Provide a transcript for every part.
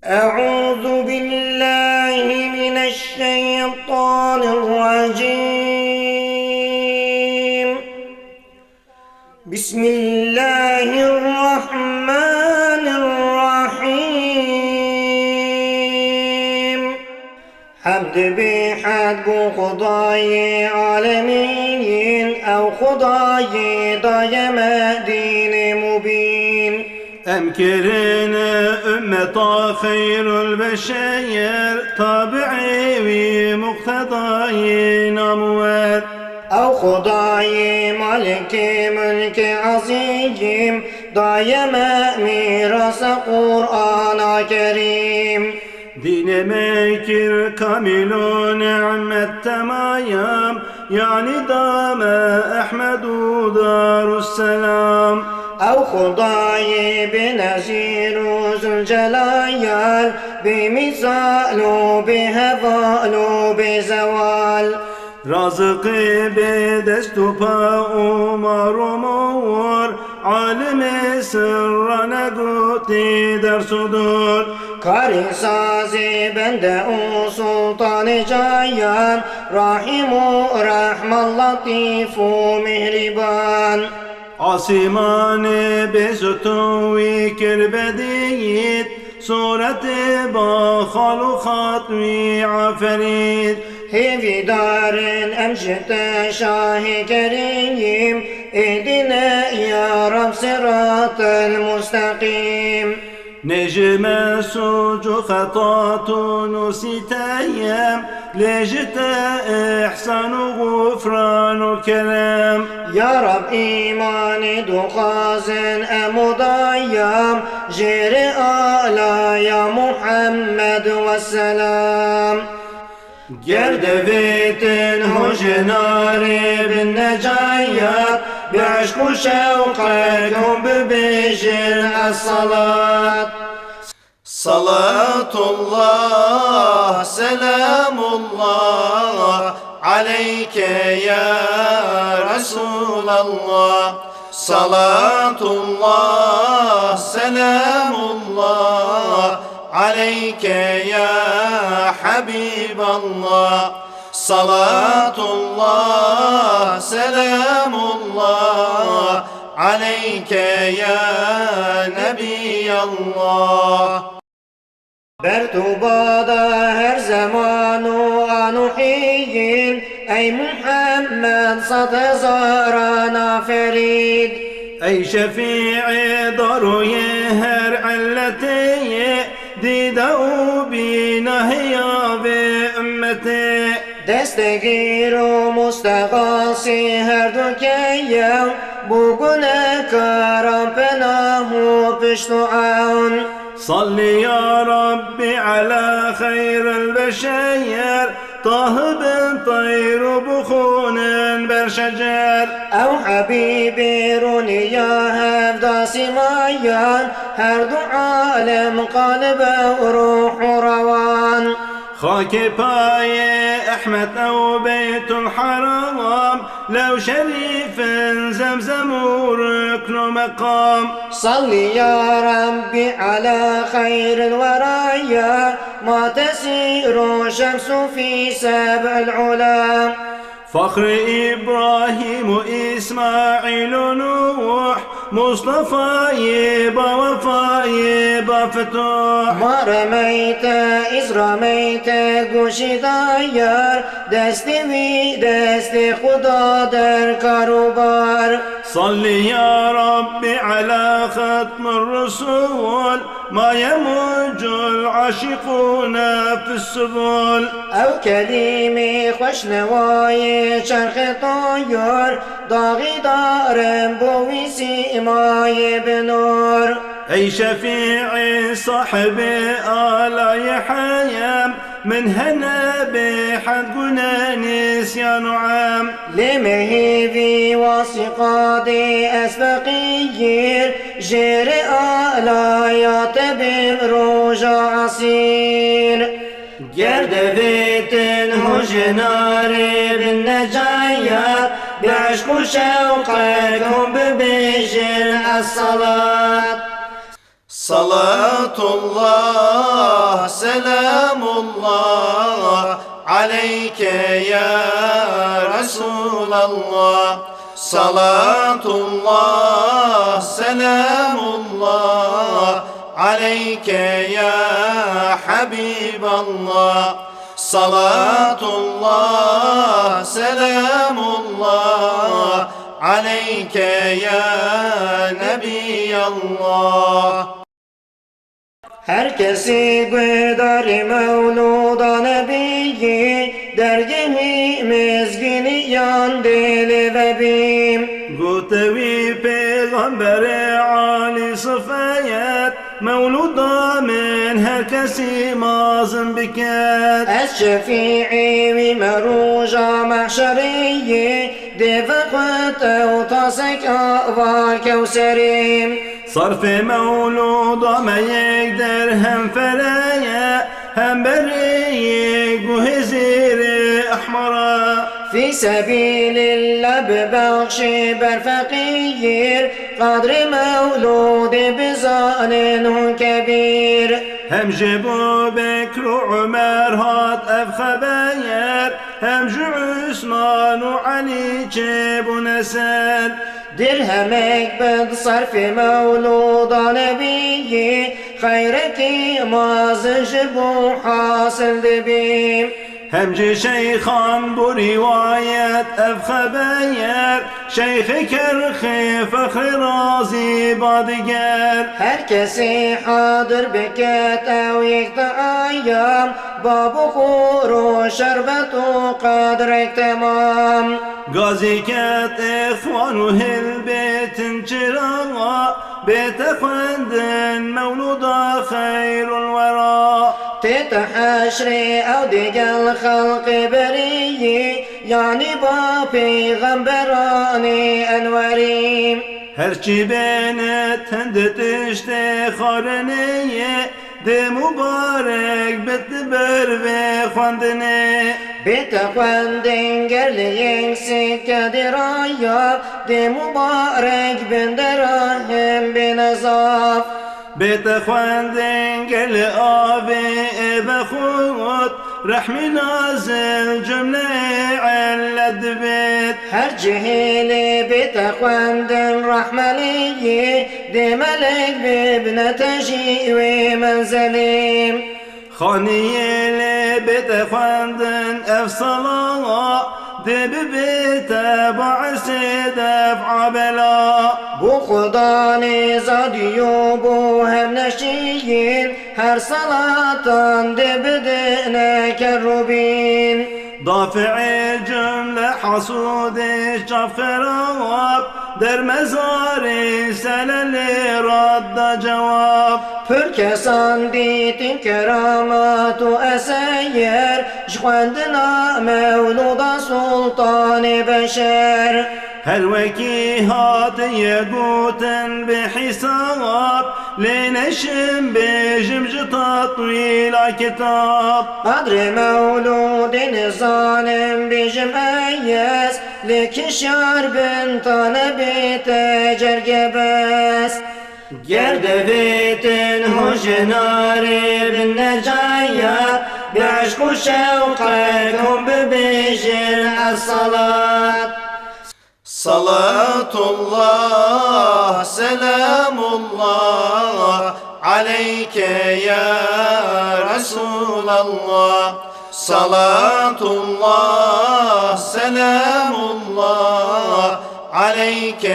أعوذ بالله من الشيطان الرجيم. بسم الله الرحمن الرحيم. حمد بحد خدای عالمین او خدای دایم دین مبین. أمكرن أمة خير البشر طابعي ومقتضاي نموت او خدای مالک ملک عظیم دایم میراث قرآن کریم. دين مكر كامل نعمة تمايم يعني دام أحمد دار السلام. او خدای بنظیر و ذوالجلال بمثال و بهوال و بزوال. رازقي بدست عمر ومور عالم سر نقوتي در صدور. کاری سازی بنده و سلطان جایان رحیم و رحم لطیف و مهربان. آسمان بزتوی کربدیت صورت با خلقات وی عفرید. هیوی دارن امجد شاه کریم اهدنا یا رب صراط المستقیم. نجم سوج خطات نسيتايم لجت إحسان غفران وكرم. یا رب ایمان دخازن امودایم جیر آلا یا محمد والسلام. گرد ویتن هجنار بالنجایات بعشق شوقكم ببجر الصلاة. صلاة الله سلام الله عليك يا رسول الله. صلاة الله سلام الله عليك يا حبيب الله. صلاة الله سلام الله عليك يا نبي الله. برتبادا her zaman o anuhiyin ey Muhammed sad hezarana ferid. أي شفيعي ضروي هر علتي ديدو بينا هيا بأمتي. دستگیر و مستقاسی هر دو کیم بگونه کارم پناه و پشت و عون. صل يا ربي على خير البشر طه بن طير بخون برشجر. او حبیبی رونی یا هفداسی مایان هر دو عالم قلب و روح و روان. خاك باي أحمد أو بيت الحرام لو شريف زمزم وركن مقام. صل يا ربي على خير الورايا ما تسير شمس في سبع العلا. فخر إبراهيم وإسماعيل نوح مصطفى يبا وفا يبا فتوح. ما رميت إذ رميت گوشی دایر دستی وی دستی خدا در کاروبار. صل يا ربي على ختم الرسول ما يموج العاشقون في السبل. او کلیمی خوشنوای چرخ طایر داغی دارم بوی سیمای بنور. أي شفيعي صاحبي آلا حيام من هنا بحد قنا نسيان عام. لمهيبي وثقادي أسبقير جير آلايات بمروج عصير. گرد ویتن هجنار بالنجایات بعشق شوقكم ببجر الصلاة. صلاة الله الله عليك يا رسول الله صلاة الله سلام الله عليك يا حبيب الله صلاة الله سلام الله عليك يا نبي الله. Herkesi güdar Mevluda Nebiyi, dergimi mezgini yan dili ve bim. Gutevi Peygamberi Ali sıfayet, Mevluda min herkesi mazın biket. Ez şefi'i ve meruca mahşeriyi, defakut evtasek ava kevserim. Sarf-ı Mevluda meyekder hem fereye, hem beriyi guheziri ahmara. في سبيل الله ببخشي برفقير قدر مولود بزان كبير. هم جبو بكر وعمر هات افخباير، هم جو عثمان وعلي جيب ونسال. درهمك بصرف مولود نبي خيرك ما زجبو حاصل دبيم. همجي شيخان بو رواية افخباير، شيخ كرخي فخر رازي بادقر. Herkesi hadır beket ev yekta ayyam, babu kuru şerbetu kadrek tamam. غازي كات اخوان وهل بيت انشراغا، بيت اخوان مولودا خير الورى. تتحشري أو دجال خلق بريي يعني بابي غنبراني أنوريم. هرچی بینت هندت اشته خارنیه، ده مبارک بت بر و خواندنه. بتخواندن گرلین سکه درایا ده مبارک بندراهم بنظاف. بتخواندن گل آوه بخود، رحمی نازل جمله علت بيت. هر جهيلي بتخواندن رحملي ده ملك بابنة جيوي منزليم. خانیه بتخواندن افصلا، ده ببيت بعث دفع بلا. Bu Khudanı zadiyo bu hem neşiyin, her salatan debedene kerrubin. دافع جمله حسود شاف خراب، در مزار سلل رد جواب. Pürkesan ditin keramatu eseyer, şkvendina mevluda sultanı beşer. هل وكي هات يقوتن بحساب، لنشم بجمج تطويل كتاب. قدر مولود ظالم بجمعيس، لكشار بنت نبيت جرقبس. Gerdevetin hoşenari bin necaya, بعشق شوقكم ببشر الصلاة. صلاة الله سلام الله عليك يا رسول الله صلاة الله سلام الله عليك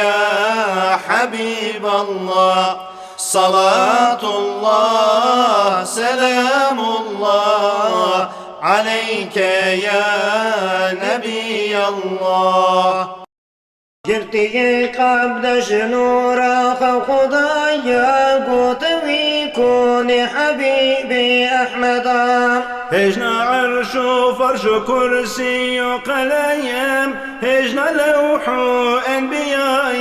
يا حبيب الله صلاة الله سلام الله عليك يا نبي الله. Girtiye kabdeş nura khudaya قوتوي كوني حبيبي أحمدا. هجنا عرش وفرش كرسي وقلايم، هجنا لوح انبياء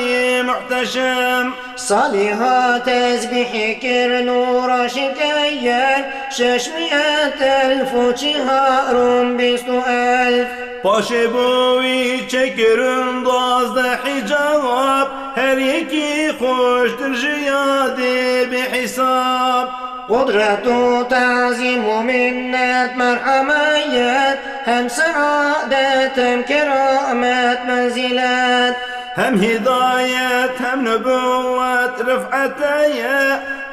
محتشم. صالحا تسبيح كر نور شكاير، 600,000 وشهار بستو ألف. Başı boyu çekirim dazda hicab, her iki hoştur jiyade bir hesap. قدرة تعظيم ومنة مرحميات هم سعادة هم كرامات منزلات هم هداية هم نبوة رفعتي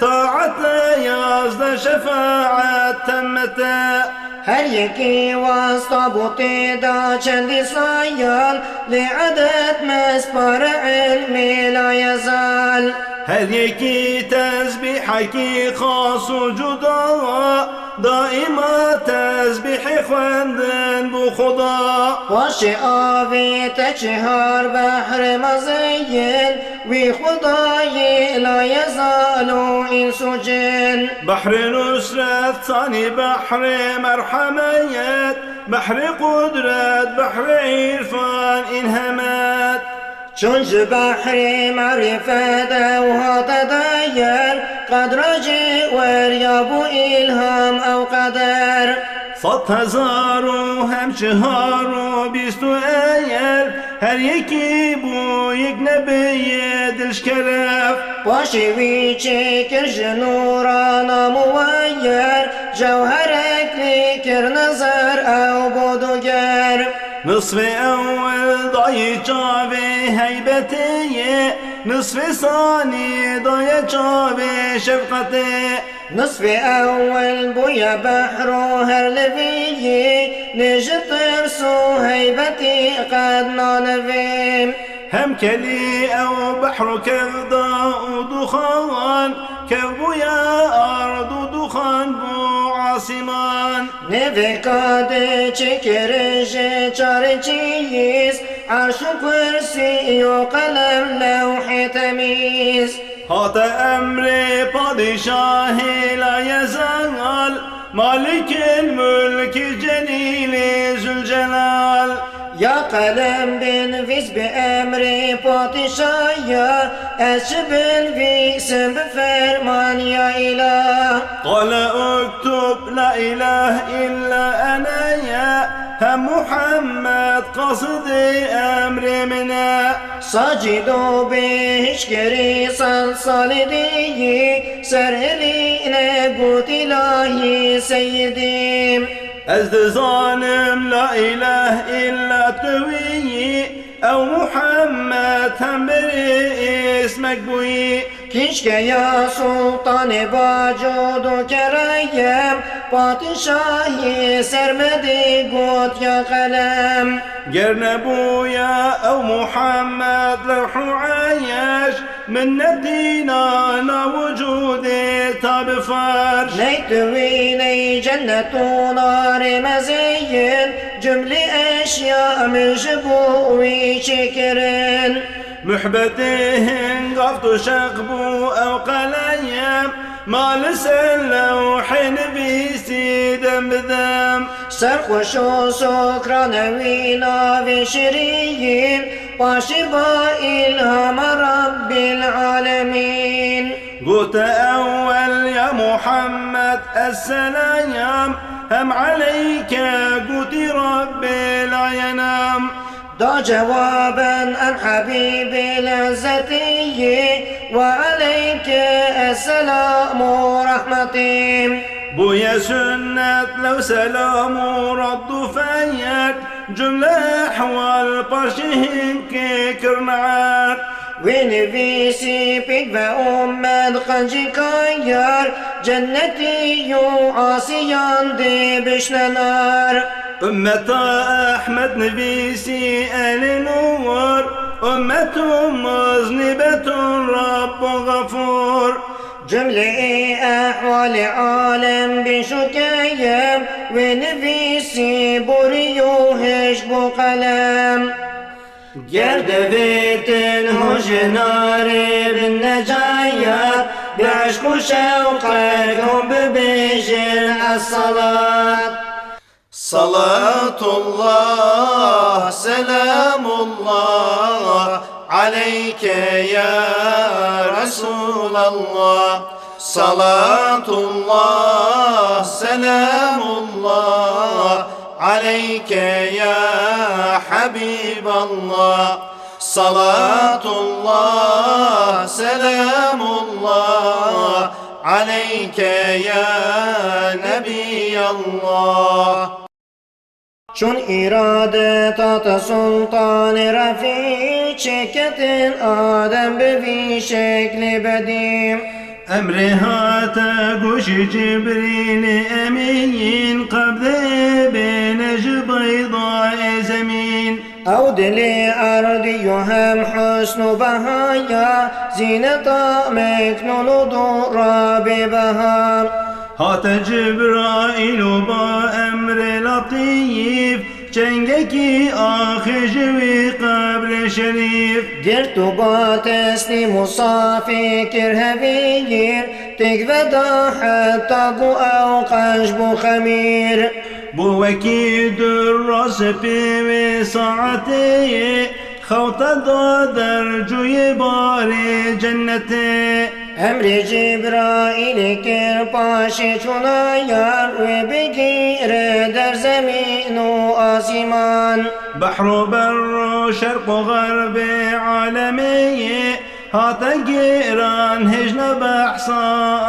طاعة يازد شفاعة تمتا هر یکی واسطه بوتی دا چندی سایال لعدد مسپار علمی لا یزال هر یکی تسبیحکی خاص و جدا دائما تسبیح خواندن بو خدا باش آوی تچهار بحر مزین وی خدای لا یزالو انس و جن بحر نصرت ثاني بحر مرحميات بحر قدرت بحر عرفان انهمات چونج بحر معرفت او ها تدایر قدر جوار یابو الهام او قدر 100,000 و هم 4 و 20 ایر هر یکی بو یک نبی دلش کلف باشی وی چکر جنورانا مویر جوهرک لیکر نظر او بودوگر نصف اول ضاي جابي هيبتي نصف ثاني ضاي جابي شفقتي نصف أول بويا بحرو هرلفي نجت رسو هيبتي قد نانفيم هم كلي او بحر كفضاء ودخان كبويا ارض دخان بو عاصمان نفي قد چكرش چارچيز عرش كرسي وقلم لوح تميز هات امر پادشاه لا يزال مالك الملك جليل ذوالجلال يا قلم بنفس بأمر باتشايا أشبل في سم بفرمان يا إله قال اكتب لا اله الا انا يا هم محمد قصد امر منا ساجدوا بهشكري صالدي سرهلي نقوت إلهي سيدي أزد ظالم لا إله إلا توي أو محمد هم بري اسمك بوي كشك يا سلطان باجود كريم باتشاهي سرمدي قوت يا قلم قرن بويا أو محمد لوح عايش من ندينا لا وجودي تاب فرش نيتوي ني جنة نار مزين جمل أشياء من جبوي شكرن محبتهن قفت شقبو أو قليم ما لسن لوح نبيسي دم بدم سرخوش و سكران وينا في شريين باشبا إلهام رب العالمين قلت أول يا محمد السلام هم عليك قلت ربي لا ينام دا جوابا عن حبيب لذتي وعليك السلام ورحمتي بويا سنة لو سلام رد فيك جملة أحوال برشهن كرنعار وين في سيبك وأمد خنجي كايار جنتي يو عاصيان دي بشنار أمة أحمد نبيسي آل نور أمة مذنبة رب غفور جملة أحوال عالم بشكايم ونفيسي بريو هشب قلم گرد بيتن هجنار بالنجايات بعشق شوقكم ببجر الصلاة صلاة الله سلام الله عليك يا رسول الله صلاة الله سلام الله عليك يا حبيب الله صلاة الله سلام الله عليك يا نبي الله. Çün irade tat sultan rafi çeketin Adem bevi şekli bedim. Emri hata kuş Cibril emin kabde benec bayda zemin. Ev dili ardi yuhem husnu behaya zineta meknunu durabi behar. Hata Cibrailu ba emri latif Cengeki ahijvi kabri şerif. Dirtu ba teslimu safi kirheviyir Tikveda hatta gu ev kaşbu khamir. Bu vekidur raspi ve saati Xavta da dercuyi bari cenneti. Emri Cibrail kir paşi çunayar ve begire der zeminu asiman. Bahru berru şerqu garbi alemi Hata giran hecne bahsa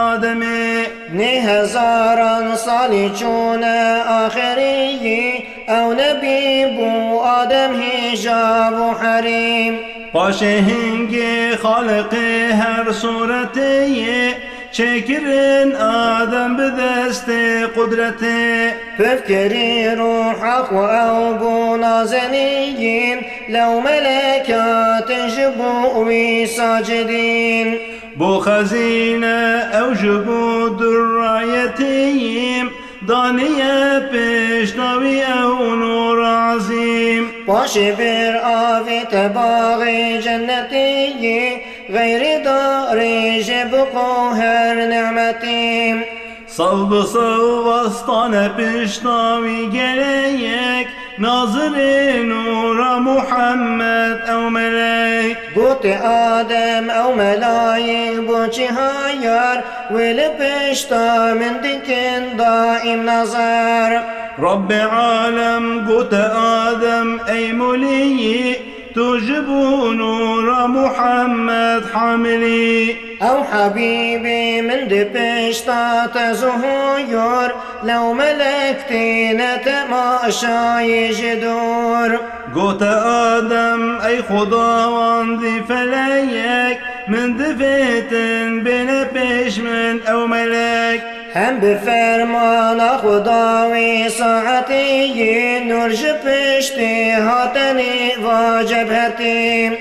ademi. Ne hezaran sali çune ahiriyi ev nebi bu Adem hijabu harim. Paşehingi halqi her sureti Çekirin Adem bedesti kudreti. Fefkeri ruhak ve ev bu nazeniyin lev melekat jibu vi sacidin. Bu hazine evjubu durrayetiyim Daniye peşnavi ev nur azim. Başı bir afet bağı cennetiyi gayri dari jebku her nimetim. Savbı savvastane peşnavi geleyek Nazır-ı nura Muhammed ev melek. Guti Adem ev melayik bu çihayar Veli peşta min dikin daim nazar. Rabbi alem gut Adem ey muliyi Tujibu nura Muhammed hamili. Ev habibi min di peşta tezuhuyur Lev melektine temaşayı jidur. Gut Adem ey khudavandi feleyek Min difetin bine peşmen ev melek. Hem bi fermana Xudavi saatiyi nur ji pişti hateni vacib hertim.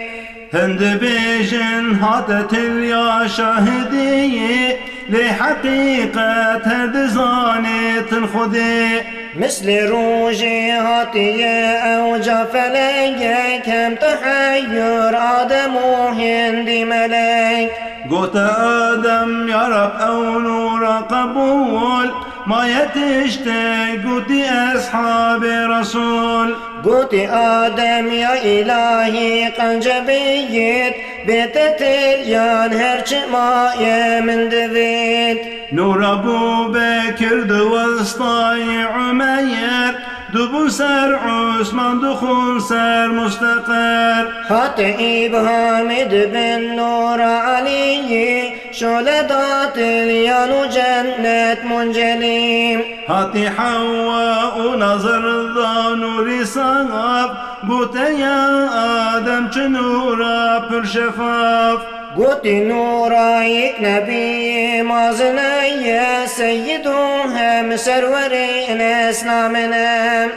Hindi bejin hatetil ya şahidiyi Li hakikat her dizanetin khudi. Misli ruji hatiye evca feleyek hem tehayyür Ademu hindi melek. Gut Adem ya Rab ev nura kabul Ma yetişte guti ashabi Rasul. Guti Adem ya ilahi kancebiyet Betetil yan her çımaye min divit. Nur Abu Bekir divastayı Umeyr Dubu ser Osman dukhun ser Mustakar. Hati İbhamid bin Nur Aliyi Şöledatil yanu cennet muncelim. Hati Havva u nazar da nuri sahab Guteya Adem çı nura pür şefaf. Guti nurayik nebi mazneye Seyyidun hem serverin esnaminem.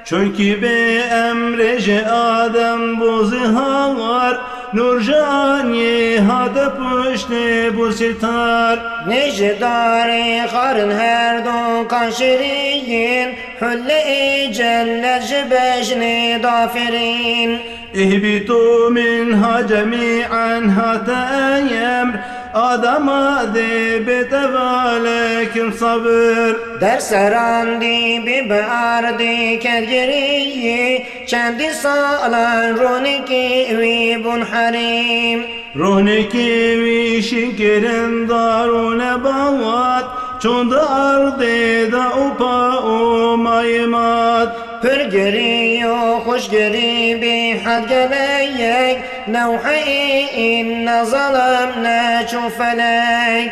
Çünkü be emreji Adem bu zihar Nur cani hada püşte bu sitar. Necdari karın her dokan şiriyin Hülle-i cennet jibejni dafirin. اهبطوا منها جميعا هذا أمر آدم ذي بتفالكم صبر. Derserandi bi beardi kergeriyi Çendi salan runiki vi bun harim. رونكي وشكرن دارون بوات چون ardı da upa umaymat. Pürgeriyo hoşgeri bi had geleyek Nevhi inne zalimne çufelek.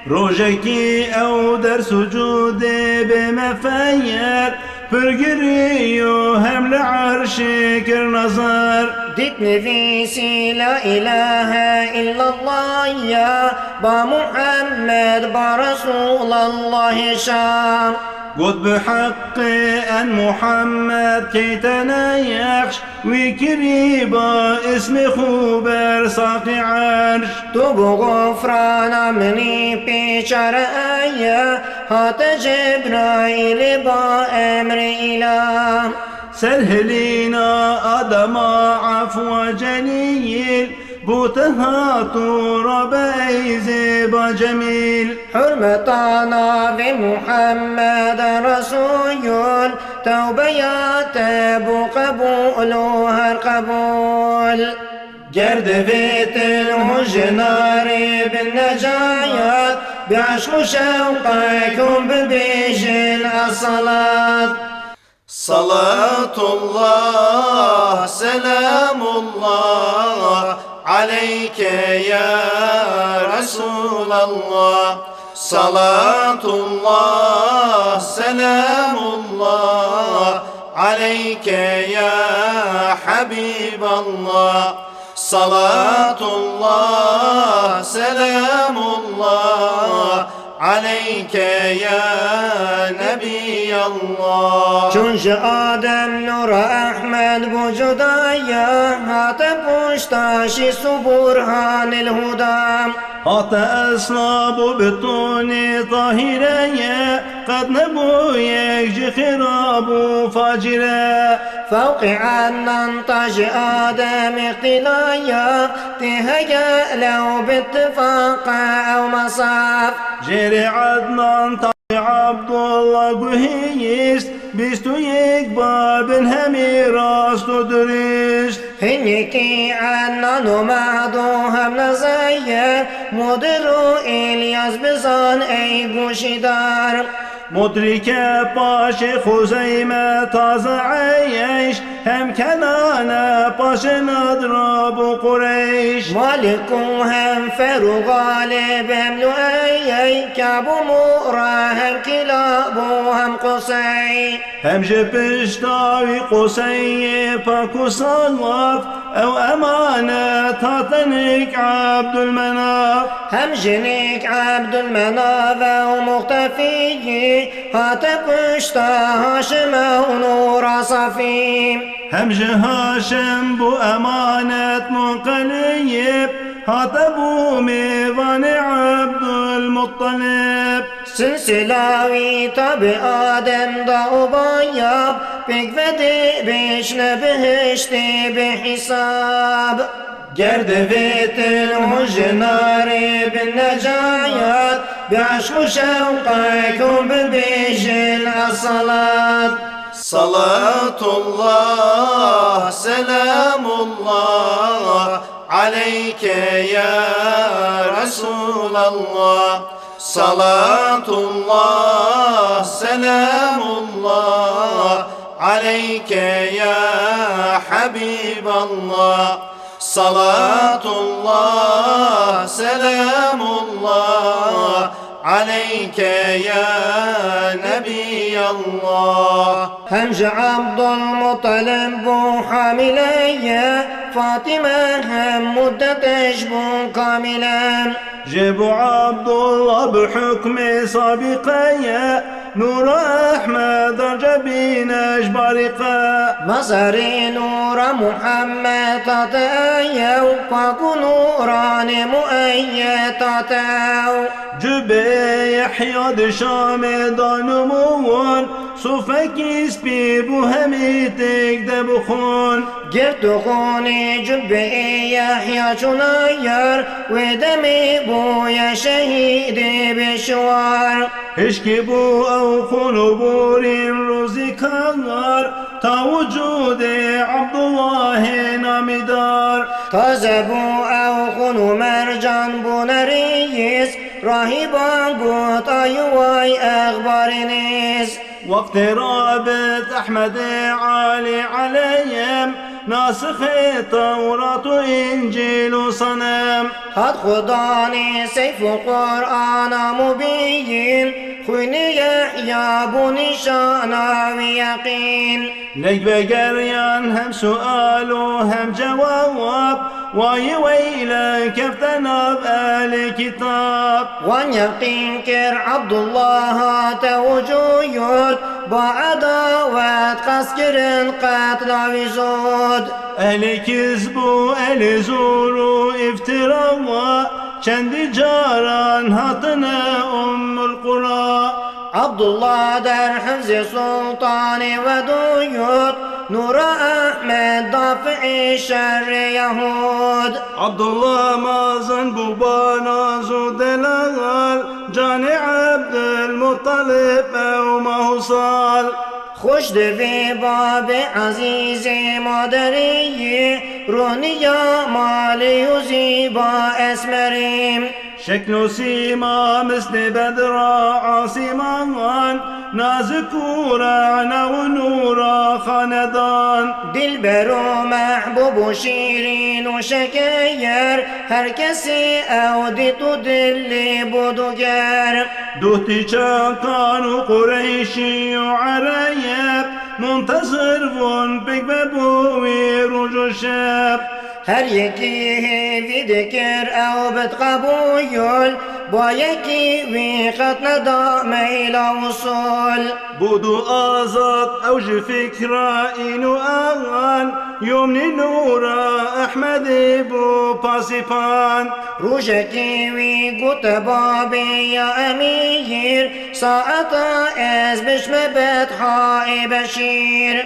روجكي أو در سجود بمفاير برگریو هم لعرشك النظر ديت نفيسي لا إله إلا الله يا با محمد با رسول الله شام قد بحق أن محمد كي تنايخش وكريبا اسم خوبر ساقي عرش تو غفران مني بيشار آية هات جبرائيل با أمر إله سرهلينا آدم عفو جليل بوتها طور بأيزب جميل حرمتنا في محمد رسول توبة يتاب قبولها القبول جرد فيت الهجنار بالنجايات بعشق شوقكم ببيجن الصلاة صلاة الله سلام الله عليك يا رسول الله صلاة الله سلام الله عليك يا حبيب الله صلاة الله سلام الله عليك يا نبي الله چونش آدم نور احمد بوجودايا هات پشتاشی سبرهان الهدى هات أصلاب بطون طاهرة قد نبويك خراب فاجرة فوق عنا انطج آدم اختلايا تهيأ لو باتفاق أو مصاف جري عدنان عبد الله قهيست بيستو يكبر همي راس تدريش هنيكي عنا نمادوهم نزايا مدرو إلياس بزان أي قوشدار مدركة باش خزيمة تازة عيش هم كنانة باش نضرب قريش مالكوهم فرو غالب هم لؤي كابو مؤراهم كلابوهم قصي هم جبشتاوي قصي باكو صلاف أو أمانة تاتنك عبد المناف هم جنيك عبد المناف ومختفي هات بشتا هاشم ونور صفي هم هاشم بو أمانة منقليب هاتبو ميوان عبد المطلب سلسلاوي تب آدم دا وباياب بكفدي بيشنا بهشتي بحساب جرد فيت الهجنار بالنجايات بعشق شوقكم ببيجن الصلاة صلاة الله سلام الله عليك يا رسول الله صلاة الله سلام الله عليك يا حبيب الله صلاة الله سلام الله عليك يا نبي الله همج عبد المطلب حاملية فاطمة هم مدة بو كاملا جيبوا عبد الله بحكم سابقية نور أحمد جبين أجبارقة مصري نور محمد تطايو فاكو نوران مؤيد تطاو جبي يحيى دشام دانمون صفك اسبي بهميتك دبخون جرت خوني جبئي يحيى شنير ودمي بويا شهيدي بشوار اشكي بو او خنبور روزي كنار تا وجود عبد الله نامدار كذبوا أو خنوا مرجان بونريس راهبا قوت أيواي أخبار نيس وقت رابط أحمد علي عليهم ناسخ تورات و انجیل و صنم هات خداني سيف قرآن مبين خويني يحيى بنشانا ويقين نجبه گریان هم سؤال و هم جواب وای ویلا کفتنا بآل کتاب وان يقين كر عبد الله توجيود بعداوات قسكر قتل وجود اهل کذب و اهل زور و افترا چند جاران هاتنا القرى عبد الله در حفظ سلطان وديود نور أحمد دافع شر يهود Abdullah mazın bu banazu delal Cani Abdülmuttalib ev mahusal خوش دوی باب عزیز مادری رونیا مالی و زیبا اسمریم شكل سيما مثل بدر عاصمان نازك ورعنا ونورا خاندان دلبر و محبوب و شیرین و شکیر هر کسی اودیت و دلی بودوگر دوتي شاكان وقريشي وعريب منتظر فون بك بابوي رجو شاب هر یکی هیوی دکر او بد قبول با یکی وی خط دا میل وصول بودو آزاد أوج فكرة إنو أغان يومني نورا أحمد بو باسيبان روشکی وی گوت بابی یا امیر ساعتا از بشم بدحای بشیر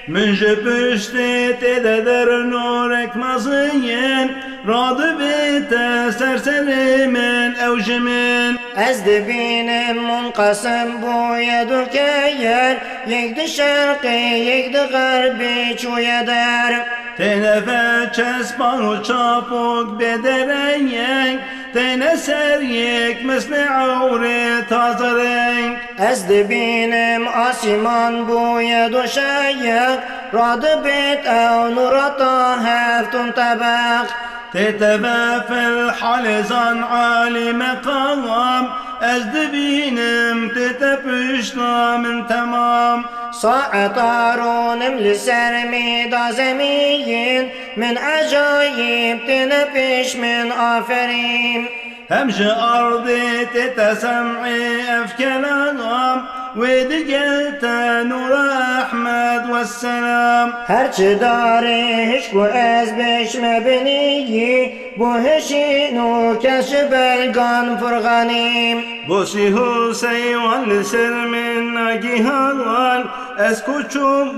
من جبشتي تددر نورك مزين راض بيت سرسل من أوج من از دبینم منقسم بو یدو کیر یک د شرقی یک د غربی چوی در تنفى چسبان و چاپوك بدرينك تنسريك مثل عوري تازرينك از دبینم آسمان بو یدو شیر راد بیت او نورتا هفتون طبق تتبع في الحلزان عالي مقام أزدبينم تتبشنا من تمام ساعتارونم لسرمی دا زمین من عجایب تنفش من آفرین همش أرضي تتسمعي أفكلام ودقلت نور أحمد والسلام هرچه داره هشکو از بش مبنیی بو هشینو کش بلگان فرغانیم بوسي هوسي والسر من ناجيهان اسكو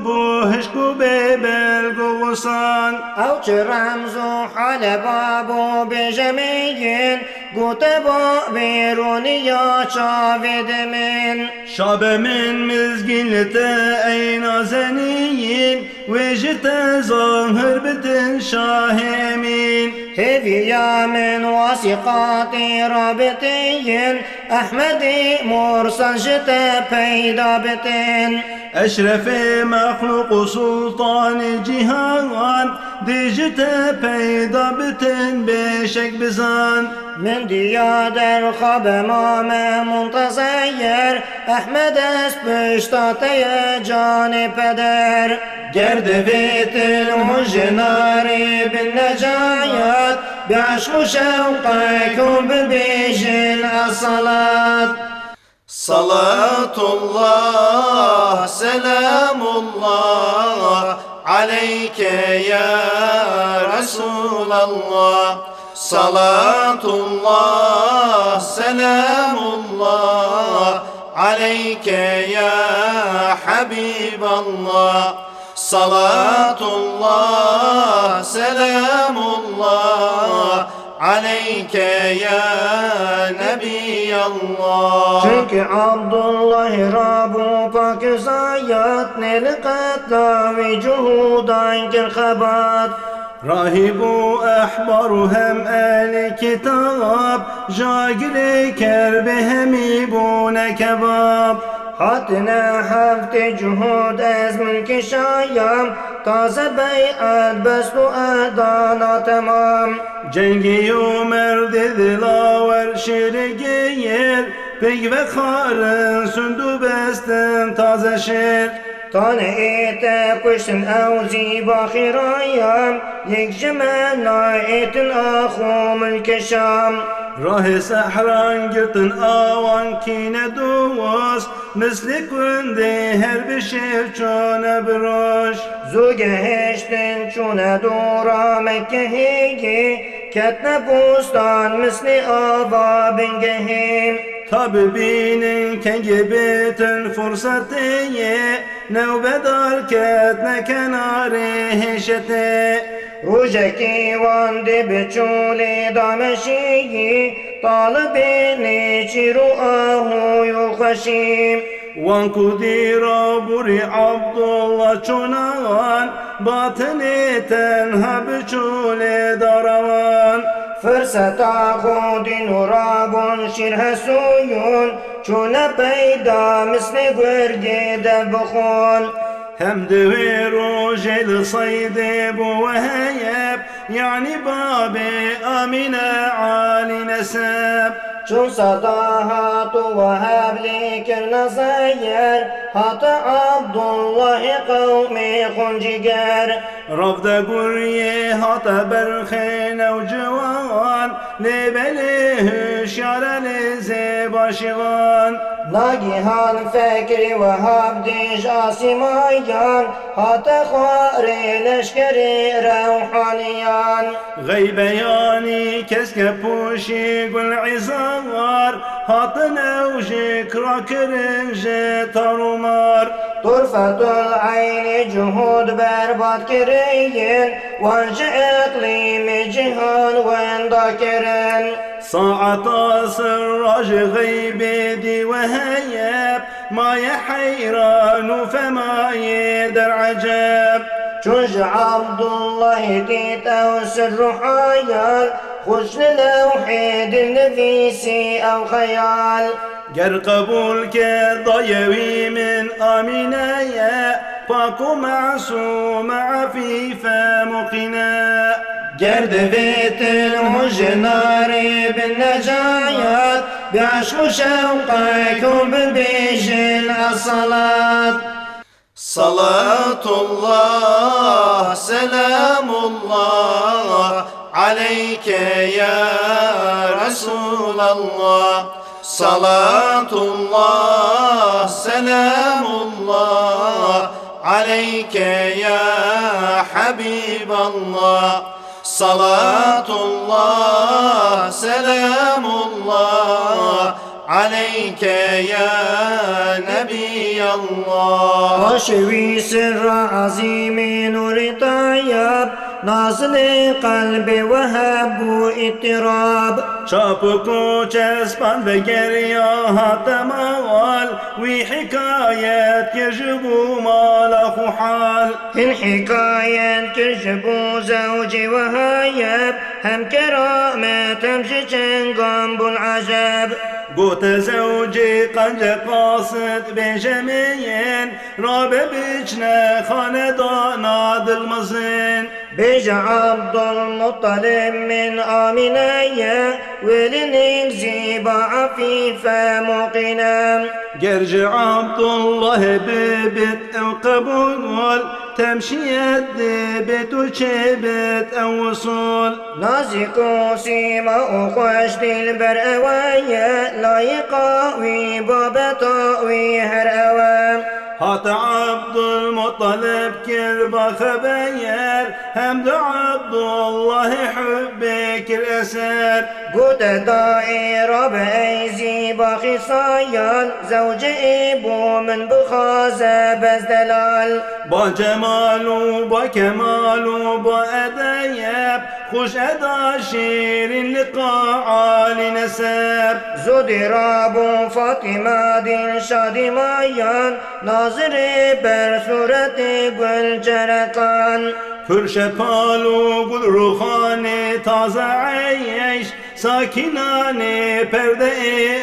بو هشكو ببلغو غصان او چه رمزو حال بابو بجمعین گوت با بیرونی یا چاوید من شاب من مزگلت اين زنين وجت ظاهر بتن شاهمين هفيا من وثقات رابطين أحمدي مرسل جت پیدا بتن أشرف مخلوق سلطان جهان دجت پیدا بتن بشك بزان من دیادر خواب مام منتظر احمد است پشتاته جان پدر گرد بیت المجناری بالنجایات بعشق و شوقكم ببيجن الصلاة صلاة الله سلام الله عليك يا رسول الله صلاة الله سلام الله عليك يا حبيب الله صلاة الله سلام الله عليك يا نبي الله çünkü Abdullah Rabu pak zayat nelqat ve cuhudan kirkhabat راهب أحبار هم آل كتاب جاقل كرب هم يبون كباب هاتنا هفت جهود از ملک شایام تازه بیعت بست و ادانا تمام جنگی و مرد دلاور شیرگیر پیک و خارن سندو بستن تازه شیر طالعت کشتن او زیبا خیرایم یک جمع نایتن آخو ملک شام راه سحران گرتن آوان کینه دوست مثل کنده هر بشیر چون بروش زوگه هشتن چون دورا مکه هیگی کتن بوستان مثل آبا بنگهیم تا ببینن کنگ بیتن فرصتیه نوبدار کتن کنار هشته روژکی وانده بچولی دامشیگی طالبینی چی رو آهوی و خشیم وانکو دیرا بوری عبدالله چونان باطنی تنها بچولی داروان فرصتا خودی نورابون شیر هسویون چون پیدا مثل گرگی دبخون هم دوی روجي لصيد ابو وهيب يعني بابي امينه عالي نسب چون صدا هات و وهب لیکن نزیر هات عبدالله قومی خنجگر رفض قريه هات برخين وجوان لبليه شعر لزيبا شغان ناگهان فکری و هب دیش آسیمایان هات خواری لشکری روحانیان غيبياني كسك بوشي قل عزار هاتنا وجيك راكرنج ترومار طرفة العين جهود برباد كريين وانش اقليم جهان وين ذاكرين ساعة سراج غيبي دي وهيب ما يحيران فما يدر عجب چونش عبدالله دید او سر حیال خوش لوحی دل نفیسی او خیال گر قبول کرد ضيوي من آمینه پاک و معصوم عفیف مقنا گرد بیت المجناری بالنجایات بعشق شوقك وببيجن الصلاة صلاة الله سلام الله عليك يا رسول الله صلاة الله سلام الله عليك يا حبيب الله صلاة الله سلام الله عليك يا نبي الله وشوي سر عظيم نور طيب نازل قلب وهب اضطراب شابكو چسبان بگریا هاتمال وی حکایت يجبو مالخ حال إن حكاية تجب زوجي وهايب هم كرامة تمشي جنقم العجب قوت زوجي قنج قاصد بجميين راب بجنا خاندانا المزين بيج عبد المطلب من آمنية ولنك زيبا عفيفة مقنا جرج عبد الله ببت او قبول تمشي يدبت وشبت او وصول نازق سيما وخوش دل برأوية لا يقاوي باب طاوي هر أوام هات عبد المطلب كربا خبير حمد عبد الله حبك الأسر قد دائرة بأيزي باخي صيال زوج إبو من بخازة بزدلال با جمال و با کمال و با ادیب خوش ادا شیرین لقاء عالی نسب زود راب فاطمة دل شادي مايان ناظر بر صورت گل جرقان فرش پال و گل روخان تازه عیش ساکنان پرده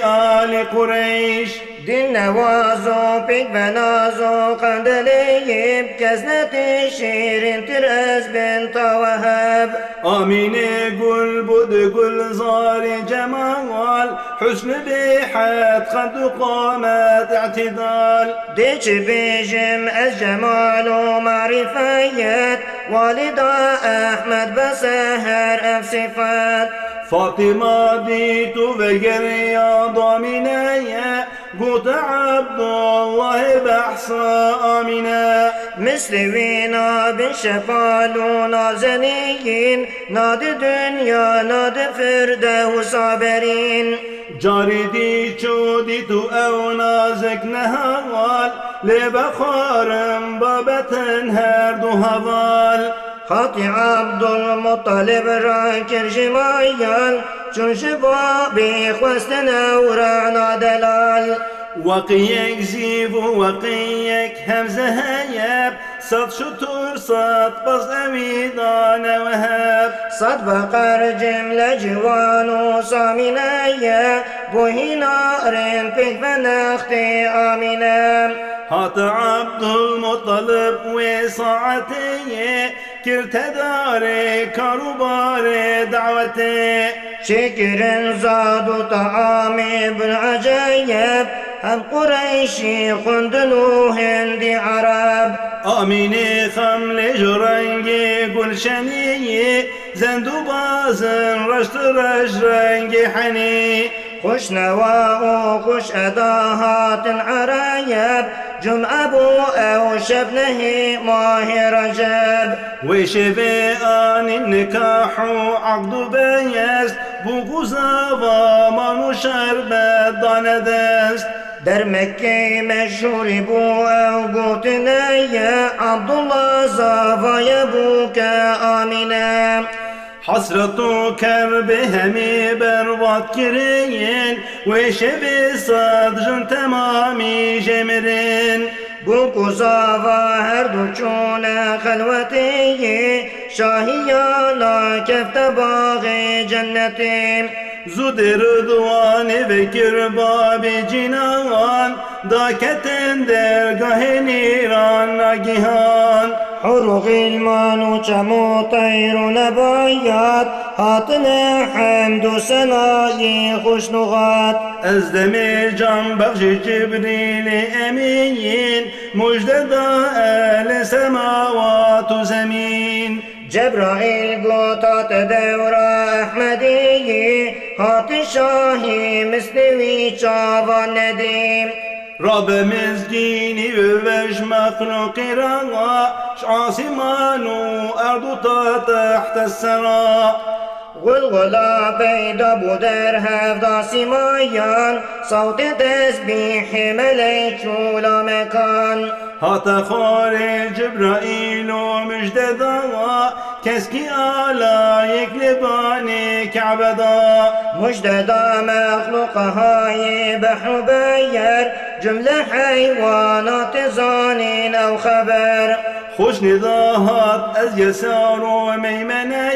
آل قریش دل نوازو پیک و نازو قندلیم کزنت شیرین تر از بنت وهب آمینه گل بود گل زار جمال حسن بحد قد قامت اعتدال دیچ بیجم از جمال و معرفیت والدا احمد بسهر اف صفات فاطمة ديت وقريا ضامنايا قلت عبد الله بحصى آمنا مثلوینا بن شفال و نازنین ناد دنیا ناد فرده و صابرین جاردي شودي تو او نازك نهوال لبخارم بابتن هرد هوال خاطی عبدالمطلب را کرجمایان چون شبابی خواستن اورانا دلال وقيك زيف وقيك همزة هياب صد شطور صد بص أميدان وهاب صد بقر جمله جوان و سامنایا بوهی نارن پیک و نختی آمینم هات عبد المطلب وصاعتي كرت داري كروبار دعوتي شكر زاد و طعام بالعجايب هم قريشي خندنو هندي عرب آميني خمل جرنجي گلشني زندو بازن رشت رش رنگي حني خوش نوا و خوش اداهات عرايب جمعة بو او شبنه ماه رجب وشبه آن النكاح عقد بيست بوغوزا ومانو شربت داندست در مكة مشهور بو او قوتنايا عبدالله زافا يبوك آمنا حسرة كرب همي بربط كرين وشبه صدر تمامي جمرين بوكو زافا هردو چون خلوتي شاهيانا كفت باغ جنتي زود رضوان فكر باب جنان داكتن درگاه نيران ناگهان حر غلمان و چمو طير نبايات هاتن حمد و سناي خوشنغات از دم جان بخش جبريل امين مجد آل سماوات و زمين جبرائيل قوطات دورة أحمدي هات شاهي مثلوي شافا نديم رب مزگینی و وش مخلوق را عاصمان و ارض تحت السرا غلغلا پیدا بودر هفدا سیمایان صوت تسبیح ملک شولا مکان هات خار جبرائیل و مجددا کسکی آلایک لبان کعبدا مجددا مخلوقهای بحر بیر جمله حیوانات زانین او خبر خوش نضاهات از يسار وميمنة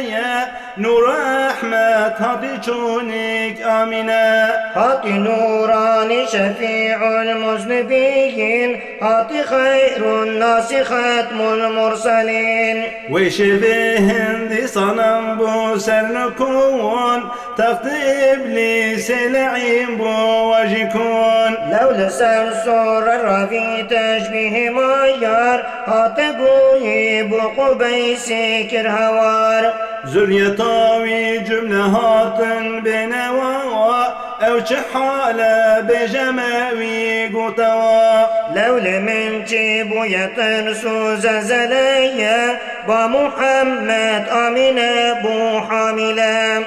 نور أحمد هاتي چونك آمنة هاتي نوراني شفيع المذنبين هاتي خير الناس ختم المرسلين وشبه هندي صنم بو سرنكون تخت إبليس لعين بو وجكون لولا سرسور الرفي تشبيه مايار هاتبوي بو قبيسي كرهوار زريتاوي جملة هاتن بنوا أو شحالة بجماوي قوتوا لولا من جيبو يترسو زلزليا بمحمد آمنة بو حاملة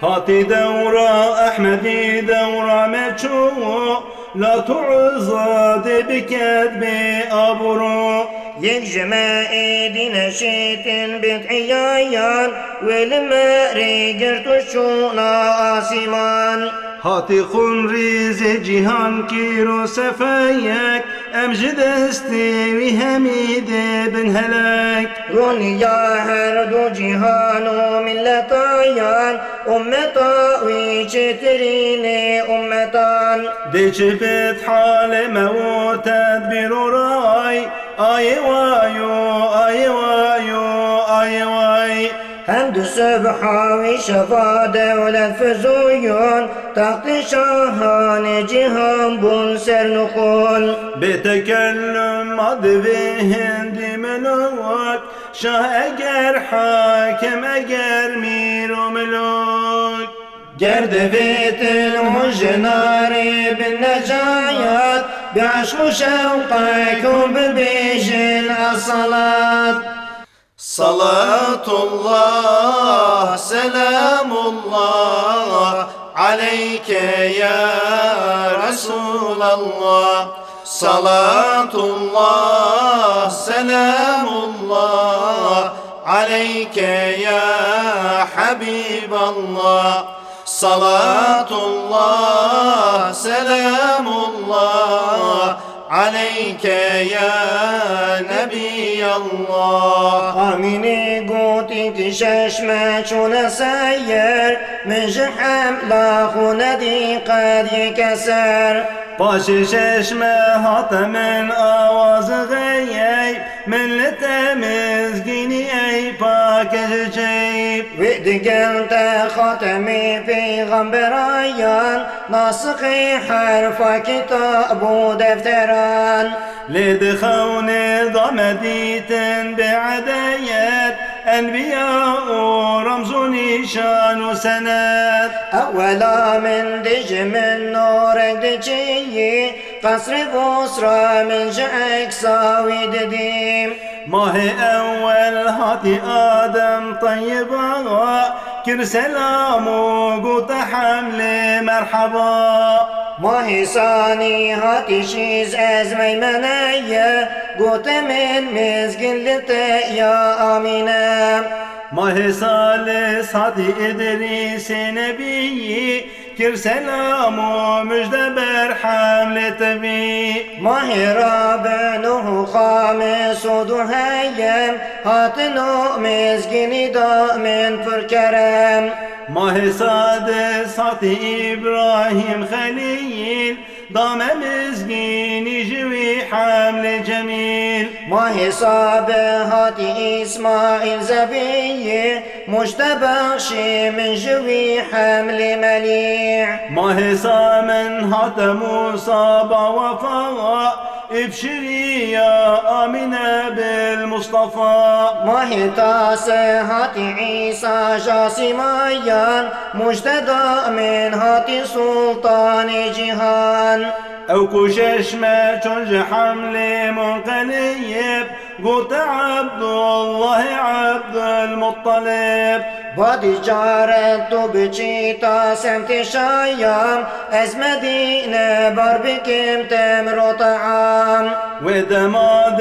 هاتي دورة أحمدي دورة مجو لا تعزد بكتب أبرو يجمع ايدينا شيتن بتحيايان والماري قرتو شونا آسمان هاتي خنريز جهان كيرو سفايك امجد استوي حميد بن هلاك رونیا هر دو جهان و ملتایان امتا وی چترین امتان دجبت حال موت تدبير راي آي وايو آي وايو آي واي حمد سبحا و شفا دولت فزویان تحت شاهان جهان بون سر نخون بتكلم عدوي هندي ملوك شاه اگر حاكم اگر مير وملوك گرد بیت المجنار بالنجایات بعشق و شوقكم ببيجن الصلاة صلاة الله سلام الله عليك يا رسول الله صلاة الله سلام الله عليك يا حبيب الله صلاة الله سلام الله عليك يا نبي الله آمینی گوتی که چشم چون سیر من جحم لا خوندی قد يكسر باش چشم هات من آواز غیب ملت مزگینی ای پاکش جیب ودقلت خاتمي في غنبرايان ناسخي حرف كتاب ودفتران لدخون ضمديت بعديات أنبياء رمز نشان وسند أولا من دج من نور دجي قصر بصرى من جعك ساوي دديم ماه أول هاتي آدم طيبا كر سلام وقوت حمل مرحبا ماهي ثاني هاتي شيز أزمي منايا قوت من مزقل يا آمينة ماه ثالث هاتي إدريس نبي كر سلام ومجد برحمل تبي ماهي رابع نوح خامس ودهيم هات نو مزقني دائم فركرم ماه سادس هاتي إبراهيم خليل ضام مزقين جوي حمل جميل ماهي صابع هاتي إسماعيل زبي مجتبخشي من جوي حمل مليع ماه سامن هات موسى وفاء ابشري يا آمنة بالمصطفى ماهي تاسع هاتي عيسى جاسميان مجتدى من هاتي سلطان جهان او كشش ما تنج حمل منقلب قلت عبد الله عبد المطلب بادي جارت بچيتا سمت شايام از مدينة بربكم تمر طعام ودماد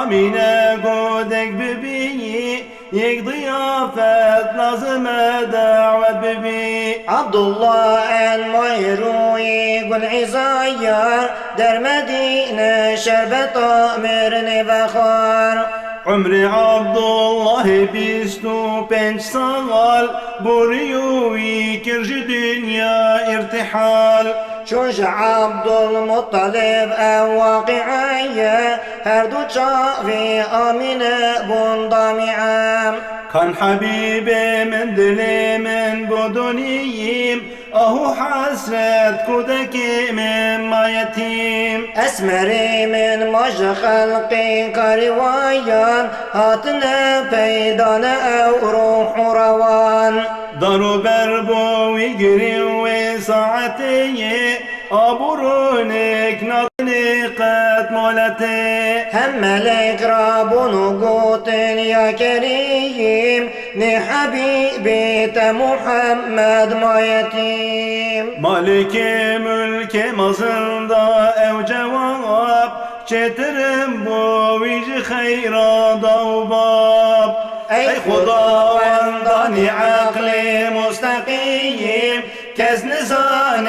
آمينة قودك ببي يك ضيافة لازم دعوة ببي عبد الله الميروي قل عزايا در مدينة شربت أمر بخار عمري عبد الله بيستو بنج صغال بوريوي كرج دنيا ارتحال شوش عبد المطلب واقعية هردو شافي آمنة بنضمعام كان حبيبي من دلي من بدنيم اهو حسرت كودكي من ما يتيم أسمري من مج خلقي كروايان هاتنا بيدانا أو روح روان دارو بربو ويجري وساعتي أبورونك نارني قد مولتي هم ملك رابون قوت يا كريم ني حبيبي محمد ما يتيم مالك ملك مزندا او جواب چترم بو ویج خیرا دوباب ای خداوندان عقل مستقیم کز نزان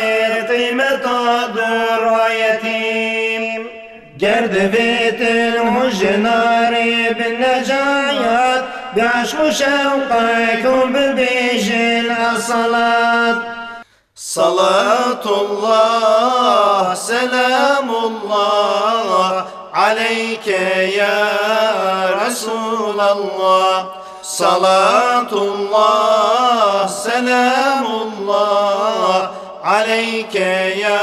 قیمت درایتیم قردفت المجنار بالنجايات بعشق شوقكم ببيجن الصلاة صلاة الله سلام الله عليك يا رسول الله صلاة الله سلام الله عليك يا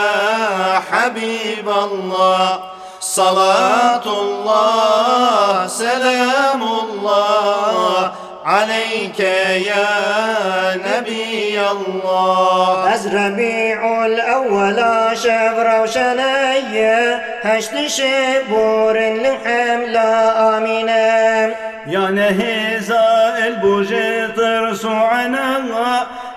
حبيب الله صلاة الله سلام الله عليك يا نبي الله از ربيع الأول شفر وشنية هشت شبور الحمل آمنة يا نهزا البوجي سوعنا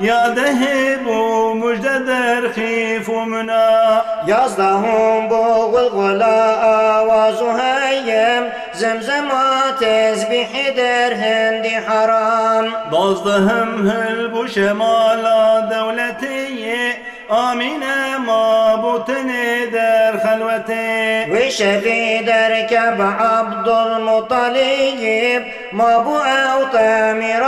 يا ذهب مجدد رخيف منا يصدهم بوغ الغلاء وزهيم زمزمات تسبح در هندي حرام ضازدهم هلب شمال دولتي آمنة ما بوتني در خلوتي وشفي دركب عبد المطلب ما بو أو تامر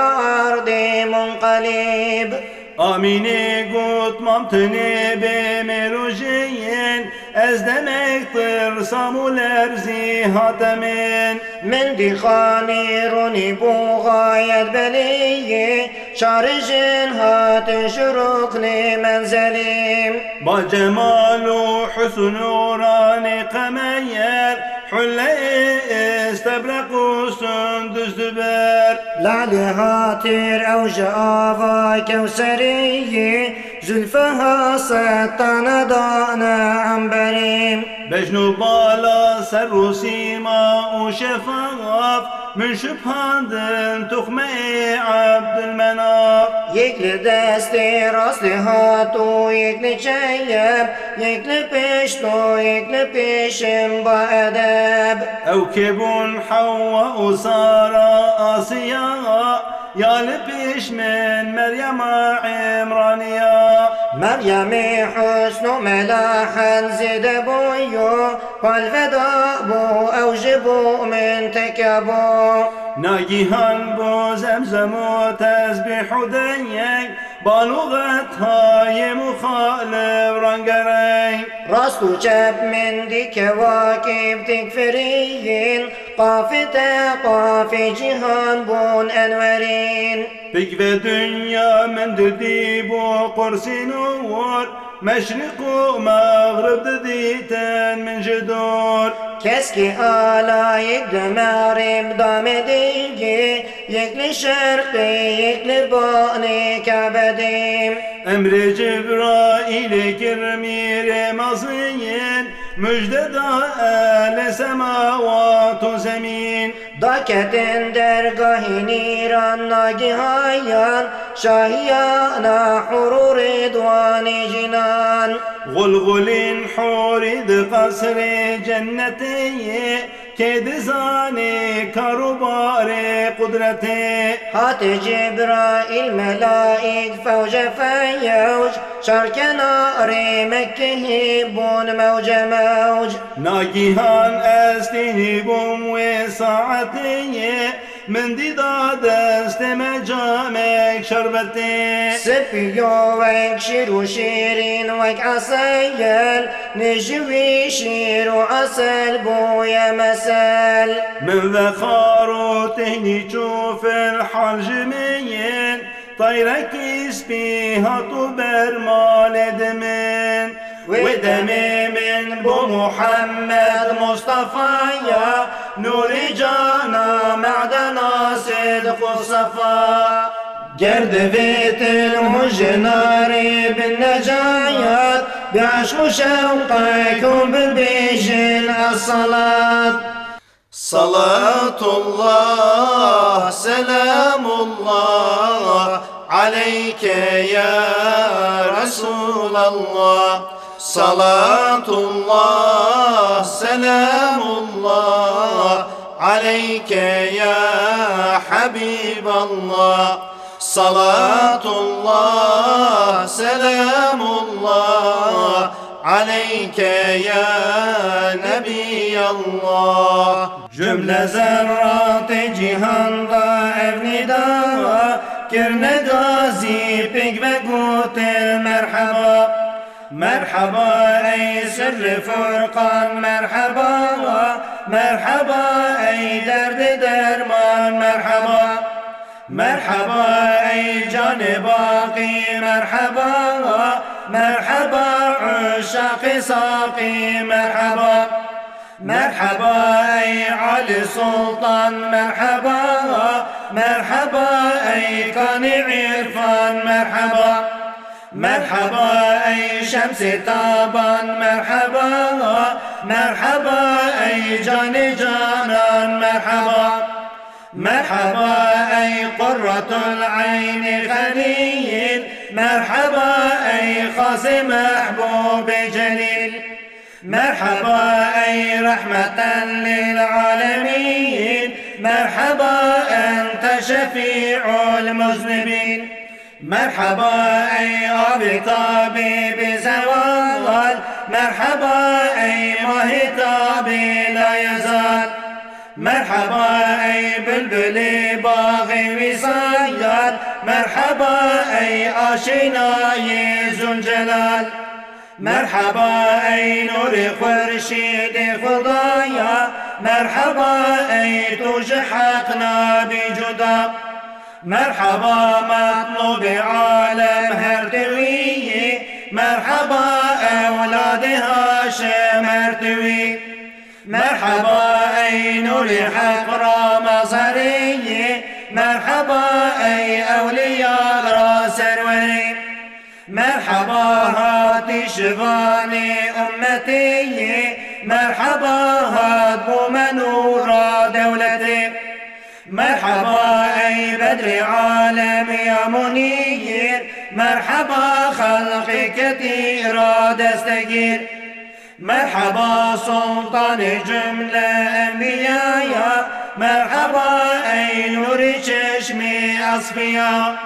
أرضي منقلب آمینی گوت مامتنی به مروجین از دمک ترسام و لرزی هاتمین من دي خاني روني بو غاية بلية شارجن هات شروق لمنزلي با جمال و حسن و رانی قمیر حلی استبرق و سندس دبر لعلي هاتر أو جافا كوسرية زلفها سطن ضانا عنبري بجنو بالا سر و سیما و شفاف من شبهاندن تخمه عبد المناف يكل دستي راسلي هاتو يكل جيب يكل بيشتو يكل بيشم بأدب او كبون حواء وسارة آسيا يا لبيش من مريم عمرانيا مريم حسن ملاحا زد بويو والفداء بو أوجبو من تكبو ناجيهان بو زمزم وتسبح ديك بالغتها مخالف رنقرين راستو جاب من دي كواكب تكفرين قافته قافي جهان بون أنورين بك في دنيا من دديب وقرص نور مشرق ومغرب دديتن من جدور كسكي آلا يقدمارم دامديجي يكل شرقي يكل باني كعبديم أمر جبرائيل كرمير مصين مجدد آل سماوات وزمين دكتن درگاه نيران ناگهايان شاهيانا حرور رضوان جنان غلغل حورد قصر جنتي كيد زاني كربار قدرتي هات جبرائيل ملائك فوج فيوج شرك نار مكه بون موج موج ناجيهان استهبم وساعتي من ديداد استمجامك شربتي سبيو وك شير شيرين وك عسيل نجوي شير عسل بويا مسال من ذخار تهني تشوف الحرجمين طيرك يسبيها طبر مال دمين ودمي من بو محمد مصطفى يا نور جانا معدنا صدق الصفا قردفت المجنار بالنجايات بعشق شوقكم ببيجن الصلاة صلاة الله سلام الله عليك يا رسول الله صلاة الله سلام الله عليك يا حبيب الله صلاة الله سلام الله عليك يا نبي الله. Cümle zerrat-ı cihanda evnida Kirne gazi pek ve gutil merhaba. Merhaba ey sırrı furkan merhaba. Merhaba ey derdi derman merhaba. Merhaba ey can-ı baki merhaba. Merhaba uşak-ı saki merhaba. Merhaba ey Ali Sultan merhaba. Merhaba ey Kan-ı İrfan merhaba. Merhaba ey Şems-i Taban merhaba. Merhaba ey Can-ı Canan merhaba. Merhaba ey Kurratul Ayni Halil. Merhaba ey Hâs-ı Mehbûb-i Celil. Merhaba ey rahmeten lil alemin. Merhaba ente şefi'ul muznibin. Merhaba ey abi tabibi zeval. Merhaba ey mahitabi la yazal. Merhaba ey bülbülü bağı visayat. Merhaba ey aşinayı zülcelal. Merhaba ey nur-i khurşid-i Khudaya. Merhaba ey tuj hak nabi cuda. Merhaba matlub-i alem her teviyi. Merhaba evlad-ı Haşim ertevi. Merhaba ey nur-i hak ramazariyi. Merhaba ey evliya serveri. Merhaba hati şivani ümmeti. Merhaba had bu menura devleti. Merhaba ey bedri alem ya munir. Merhaba halk-ı ketira destegir. Merhaba sultan-ı cümle enbiyaya. Merhaba ey nur-i çeşmi asfiya.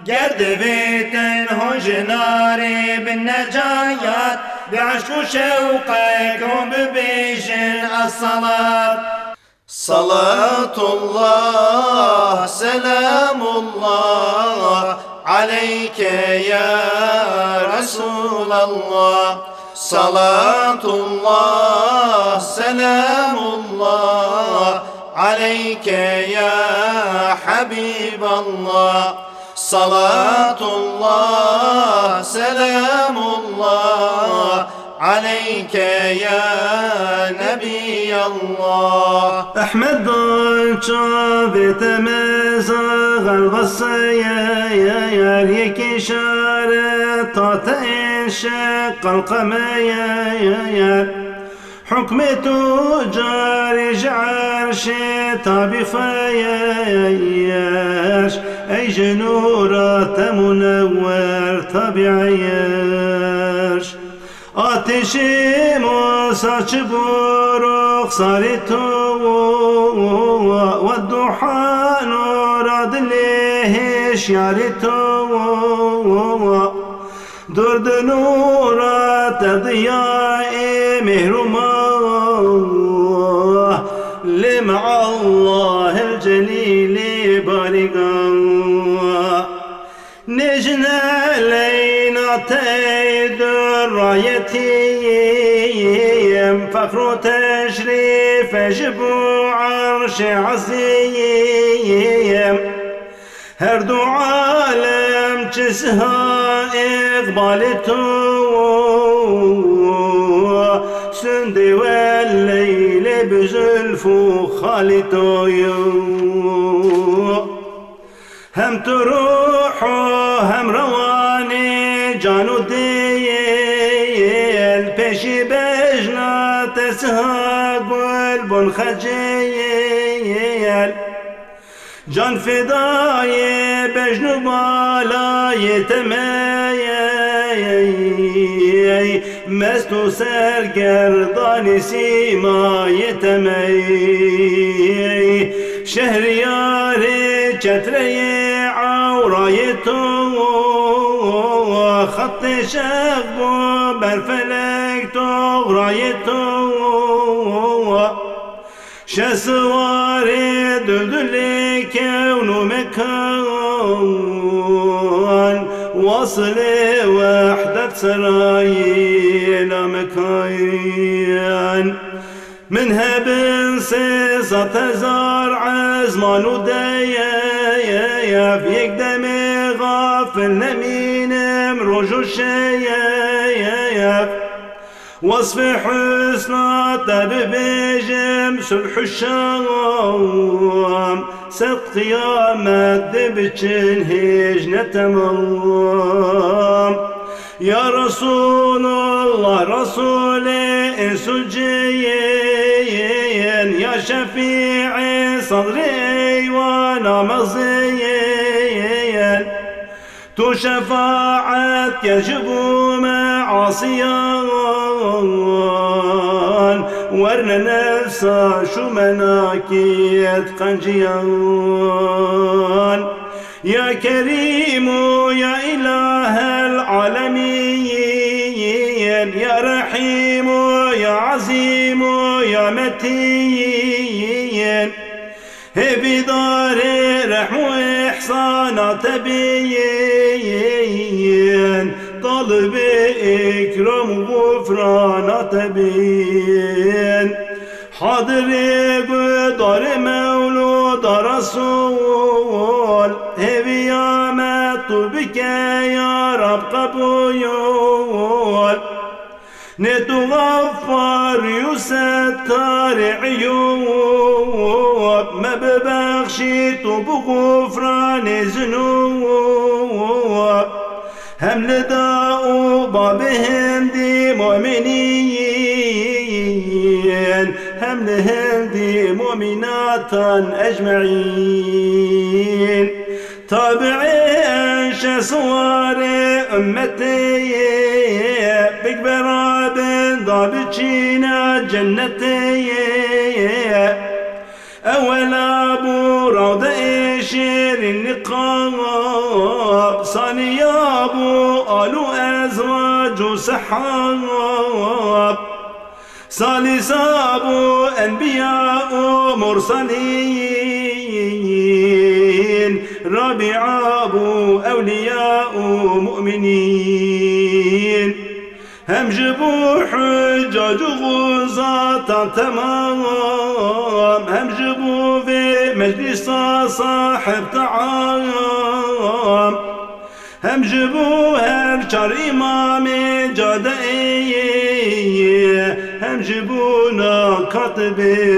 Gerdiviten hujnari bin necayat. Bi'aşku şevqek o bibişin as-salat. Salatullah, selamullah aleyke ya Resulallah. Salatullah, selamullah aleyke ya Habiballah. Salatullah, selamullah aleyke ya Nebiyallah. Ahmed çavet mezağal vasaya yer yek işaret tat enşek kalkamaya yer hükmetu cari arşe tabi fayaş ey cenurat munevver tabi'ayaş ateşim o saçı buruk saritu ve duha nurad lehiş yaritu durdu nurat diya-i mehruma lim'a Allah'el celili barigan necne leyna teydur rayetiyem fakru teşrif ecbu arş-ı aziyem her du alem çizha ikbalitu sündi ve leyle büzülfu halitoyu hem turuhu hem ravani canu değil peşi bejna tesha gül bun khaciyel can fidayı bejnu balayı temey mestu sergerdani simayı temey şehriyari çetreyi avrayı tu hattı şehbu berfele غرايتو شسواري دلدل كون مكان وصل وحدة سرايل مكان منها بنسي ستزار عزمان ودايا فيك دمي غافل نمين مروجو الشيايا وصف حسنى تببجم سبح الشام ست قيامة دبتشن هجنة تمام يا رسول الله رسولي سجين يا شفيعي صدري وانا مزين تو شفاعت يجب معاصيان ورنا نفسا شو مناكيت قنجيان يا كريم يا إله العالمين يا رحيم يا عظيم يا متين بدار رحم وإحسانات بين طلب إكرام وغفرانات بين حاضر قدر مولود رسول هبيا بك يا رب قبول نتغفر يستر عيوب ما ببخشيت بغفران ذنوب هم لداء بابهم دي مؤمنين هم لهم دي مؤمنات أجمعين تابعين شسوار أمتي بكبر بن ضابطين جنتي أول أبو روض إشير النقاب ثاني أبو ألو أزواج سحاب ثالث أبو أنبياء مرسلين رابع أبو أولياء مؤمنين هم جبوا حجاج غزاة تمام هم جبوا في مجلس صاحب طعام هم جبوا هرشار إمام جادئي هم جبونا كاتب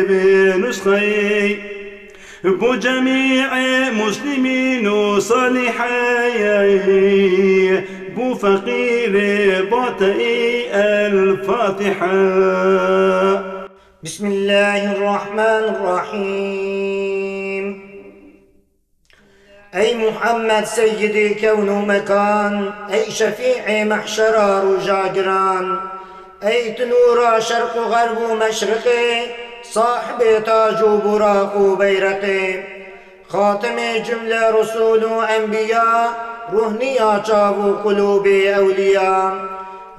بنسخي بو جميع مسلمين وصالحي بو فقير باطئي الفاتحة. بسم الله الرحمن الرحيم. أي محمد سيدي كون مكان، أي شفيع محشر رجاجران، أي تنور شرق غرب مشرقي، صاحب تاج براق بيرقي، خاتم جملة رسول أنبياء، روحنيا چاو قلوب أولياء.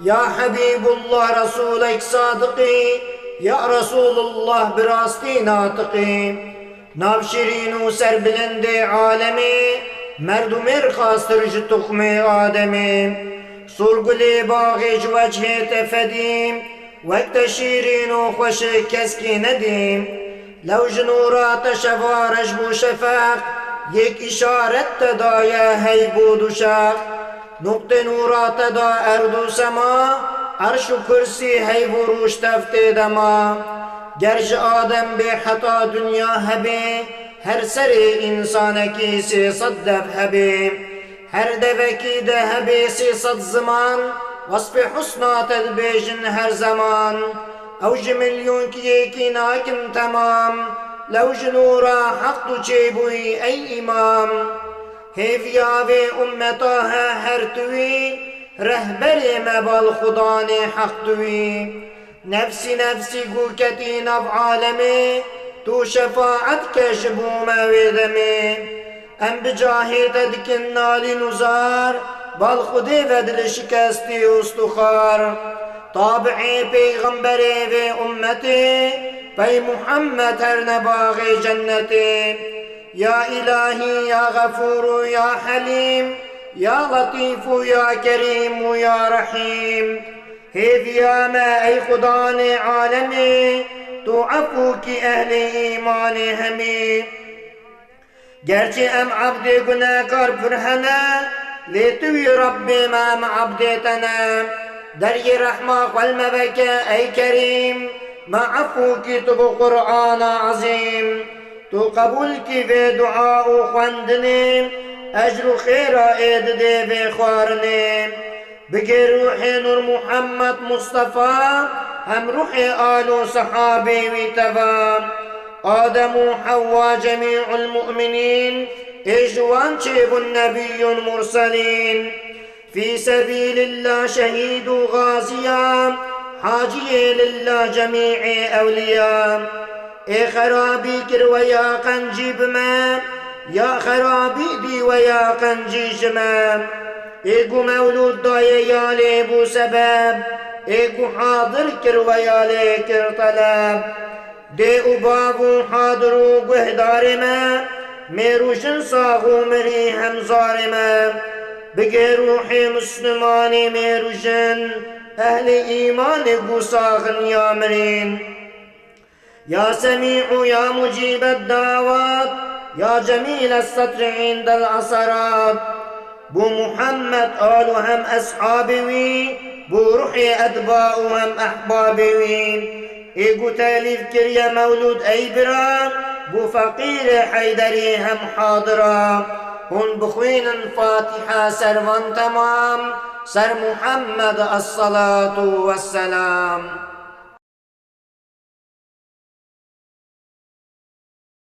يا حبيب الله رسولك صادقي، يا رسول الله براستي ناطقي، نابشرين وسر بلند عالمي، مردم خاستر جتخم آدمي، سرگل باغج وجه تفديم، وقت شيرين وخوش كسكي نديم، لو جنورات شفارش بو شفاق، یک اشارت تدايا هيبود شاق، نقط نورات دا ارض و سما، عرش و کرسی هيبوروش تفت دما. گرج آدم به حتا دنیا هبه، هر سر انسان کی 300 دف هبه، هر دفکی ده هبه 300 زمان، وصف حسنات البيجن هر زمان. اوج مليون كي ناكن تمام، لو جنورا حق تو چيبوي اي امام. هيفيا و امتاها هر توي، رهبر مبال خدا نے حق توي. نفسي نفسي قوكتي نف عالمي، تو شفاعت كشبو مويدمي. ام بجاهي تدكن نالي نزار، بال خدي ودل شكستي استخار. طابعي پیغمبری و امتی پی محمد هر نباغ جنتی یا الهی یا غفور یا حلیم یا لطیف یا کریم یا رحیم هیویاما ای خدان عالمی تو عفو کی اهل ایمان همی گرچه ام عبد گناهکار پرهنه لیتوی رب ما ام عبدتنا دری رحمه والمبک ای کریم ما عفو کی تو قرآن عظیم تو قبول کی به دعا و خواندنی اجر و خیر اید ده به خوارنی بگی روح نور محمد مصطفى هم روح آل و صحابي وتبا آدم و حوا جميع المؤمنين إجوان شيب النبي المرسلين في سبيل الله شهيد غازيا حاجي لله جميع أولياء خرابي كر ويا قنجي بما يا خرابي دي ويا قنجي جما ايقو مولود داي يالي بو سبب ايقو حاضر كر ويالي كر طلب دي بابو حاضرو قهدار ما ميروشن صاغو مري همزار ما بقي روحي مسلماني ميروشن اهل ايمان قو صاغن يا مرين يا سميع يا مجيب الدعوات يا جميل الستر عند العصرات بو محمد آل هم أصحابي بو روحي أدباء هم أحبابي إيقو تاليف كريا مولود أيبرا بو فقير حيدري هم حاضرا هن بخوين فاتحة سروان تمام سر محمد الصلاة والسلام